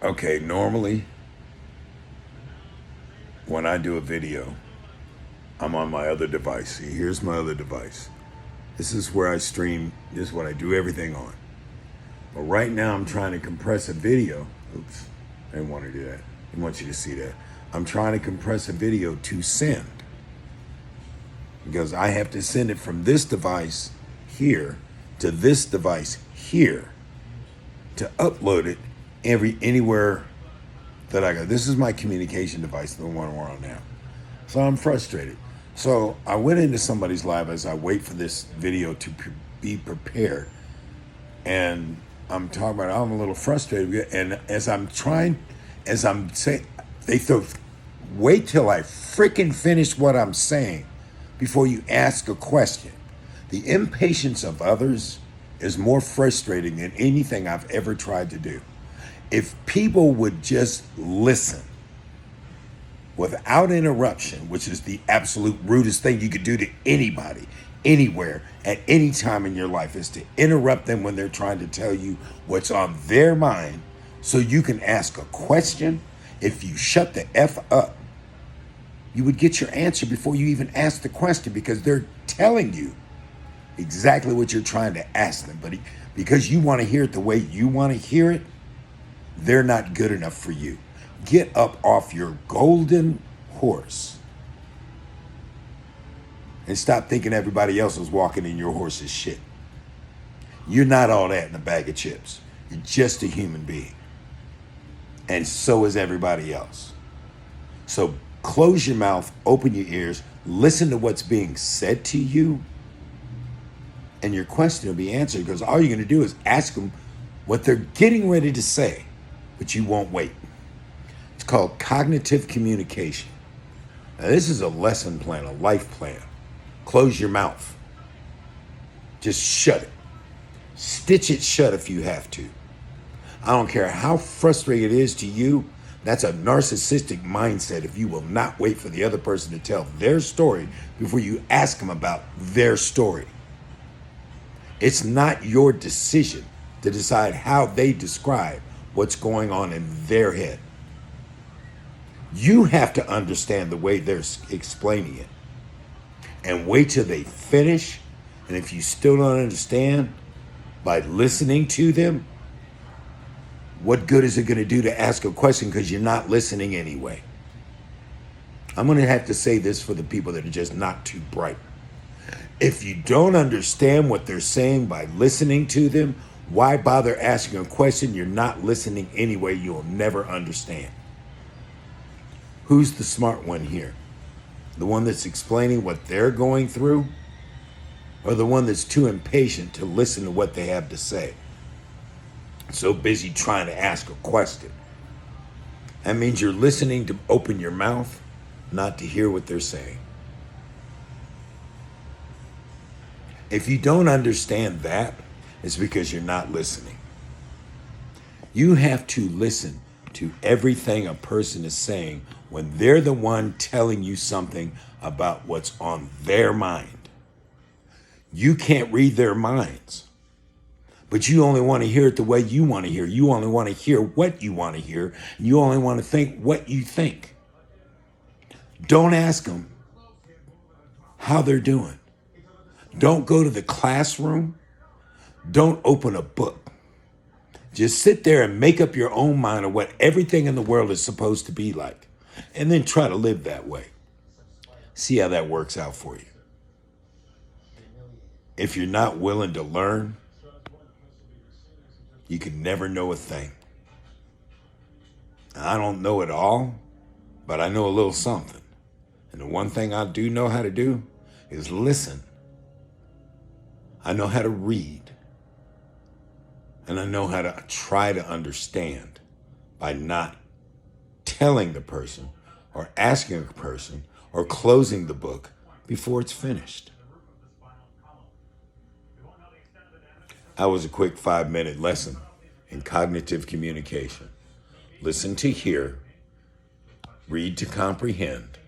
Okay, normally when I do a video, I'm on my other device. See, here's my other device. This is where I stream. This is what I do everything on. But right now I'm trying to compress a video. Oops, I didn't want to do that. I want you to see that. I'm trying to compress a video to send because I have to send it from this device here to this device here to upload it anywhere that I go. This is my communication device, the one we're on now. So I'm frustrated. So I went into somebody's live as I wait for this video to be prepared. And I'm talking about, I'm a little frustrated. And as I'm saying, they throw, wait till I freaking finish what I'm saying before you ask a question. The impatience of others is more frustrating than anything I've ever tried to do. If people would just listen without interruption, which is the absolute rudest thing you could do to anybody, anywhere, at any time in your life, is to interrupt them when they're trying to tell you what's on their mind so you can ask a question. If you shut the F up, you would get your answer before you even ask the question because they're telling you exactly what you're trying to ask them. But because you want to hear it the way you want to hear it, they're not good enough for you. Get up off your golden horse and stop thinking everybody else is walking in your horse's shit. You're not all that in a bag of chips. You're just a human being. And so is everybody else. So close your mouth, open your ears, listen to what's being said to you, and your question will be answered because all you're going to do is ask them what they're getting ready to say, but you won't wait. It's called cognitive communication. Now, this is a lesson plan, a life plan. Close your mouth. Just shut it. Stitch it shut if you have to. I don't care how frustrating it is to you. That's a narcissistic mindset if you will not wait for the other person to tell their story before you ask them about their story. It's not your decision to decide how they describe what's going on in their head. You have to understand the way they're explaining it and wait till they finish. And if you still don't understand, by listening to them, what good is it going to do to ask a question because you're not listening anyway? I'm going to have to say this for the people that are just not too bright. If you don't understand what they're saying by listening to them, why bother asking a question? You're not listening anyway. You'll never understand. Who's the smart one here? The one that's explaining what they're going through? Or the one that's too impatient to listen to what they have to say? So busy trying to ask a question. That means you're listening to open your mouth, not to hear what they're saying. If you don't understand that, it's because you're not listening. You have to listen to everything a person is saying when they're the one telling you something about what's on their mind. You can't read their minds, but you only want to hear it the way you want to hear. You only want to hear what you want to hear. You only want to think what you think. Don't ask them how they're doing. Don't go to the classroom. Don't open a book. Just sit there and make up your own mind of what everything in the world is supposed to be like. And then try to live that way. See how that works out for you. If you're not willing to learn, you can never know a thing. I don't know it all, but I know a little something. And the one thing I do know how to do is listen. I know how to read. And I know how to try to understand by not telling the person or asking a person or closing the book before it's finished. That was a quick 5-minute lesson in cognitive communication. Listen to hear, read to comprehend,